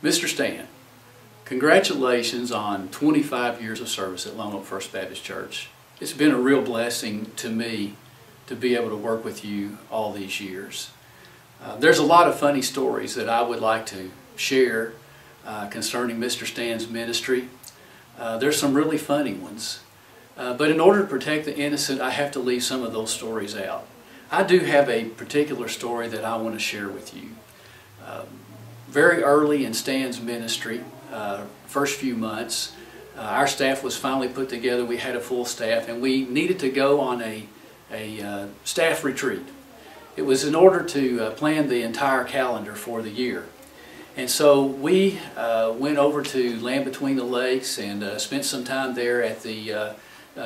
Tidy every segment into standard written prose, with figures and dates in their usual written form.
Mr. Stan, congratulations on 25 years of service at Lone Oak First Baptist Church. It's been a real blessing to me to be able to work with you all these years. There's a lot of funny stories that I would like to share concerning Mr. Stan's ministry. There's some really funny ones. But in order to protect the innocent, I have to leave some of those stories out. I do have a particular story that I want to share with you. Very early in Stan's ministry, first few months, our staff was finally put together. We had a full staff, and we needed to go on a staff retreat. It was in order to plan the entire calendar for the year. And so we went over to Land Between the Lakes and spent some time there at the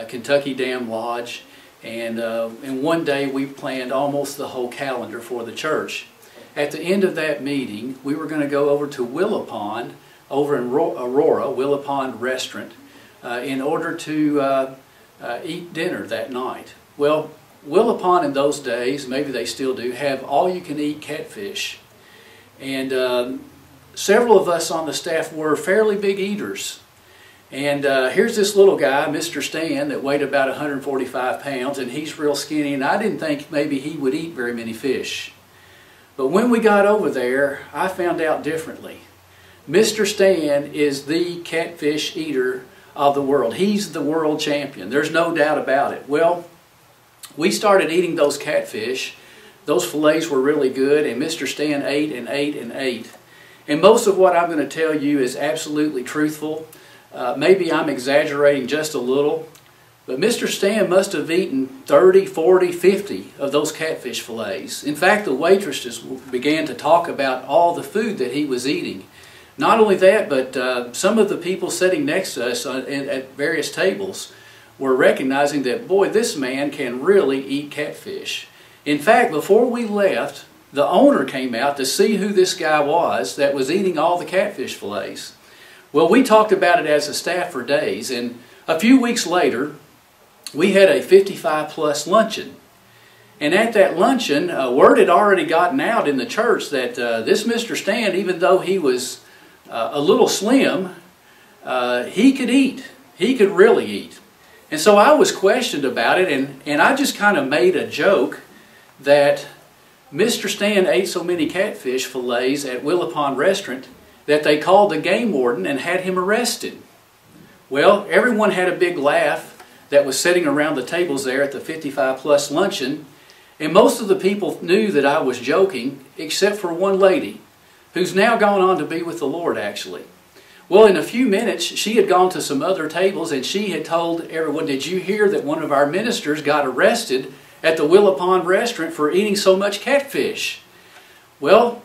Kentucky Dam Lodge. And one day we planned almost the whole calendar for the church. At the end of that meeting, we were going to go over to Willow Pond, over in Aurora, Willow Pond Restaurant, in order to eat dinner that night. Well, Willow Pond in those days, maybe they still do, have all-you-can-eat catfish. And several of us on the staff were fairly big eaters. And here's this little guy, Mr. Stan, that weighed about 145 pounds, and he's real skinny, and I didn't think maybe he would eat very many fish. But when we got over there, I found out differently. Mr. Stan is the catfish eater of the world. He's the world champion. There's no doubt about it. Well, we started eating those catfish. Those fillets were really good, and Mr. Stan ate and ate and ate. And most of what I'm going to tell you is absolutely truthful. Maybe I'm exaggerating just a little, but Mr. Stan must have eaten 30, 40, 50 of those catfish fillets. In fact, the waitresses began to talk about all the food that he was eating. Not only that, but some of the people sitting next to us at various tables were recognizing that, boy, this man can really eat catfish. In fact, before we left, the owner came out to see who this guy was that was eating all the catfish fillets. Well, we talked about it as a staff for days, and a few weeks later, we had a 55-plus luncheon. And at that luncheon, word had already gotten out in the church that this Mr. Stan, even though he was a little slim, he could eat. He could really eat. And so I was questioned about it, and I just kind of made a joke that Mr. Stan ate so many catfish fillets at Willow Pond Restaurant that they called the game warden and had him arrested. Well, everyone had a big laugh that was sitting around the tables there at the 55-plus luncheon, and most of the people knew that I was joking, except for one lady, who's now gone on to be with the Lord, actually. Well, in a few minutes, she had gone to some other tables, and she had told everyone, "Did you hear that one of our ministers got arrested at the Willow Pond Restaurant for eating so much catfish?" Well,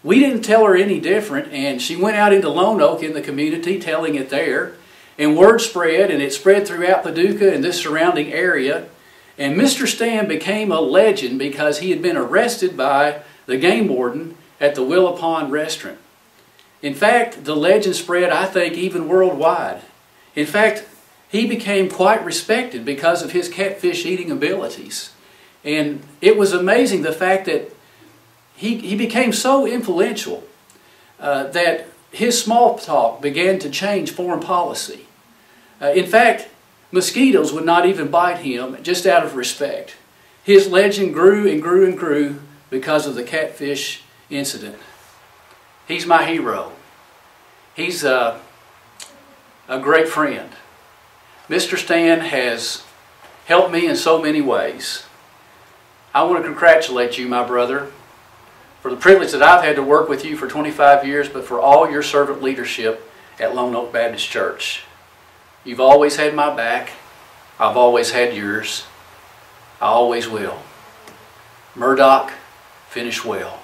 we didn't tell her any different, and she went out into Lone Oak in the community telling it there. And word spread, and it spread throughout Paducah and this surrounding area. And Mr. Stan became a legend because he had been arrested by the game warden at the Willow Pond Restaurant. In fact, the legend spread, I think, even worldwide. In fact, he became quite respected because of his catfish eating abilities. And it was amazing the fact that he became so influential that his small talk began to change foreign policy. In fact, mosquitoes would not even bite him just out of respect. His legend grew and grew and grew because of the catfish incident. He's my hero. He's a great friend. Mr. Stan has helped me in so many ways. I want to congratulate you, my brother, for the privilege that I've had to work with you for 25 years, but for all your servant leadership at Lone Oak Baptist Church. You've always had my back. I've always had yours. I always will. Murdoch, finish well.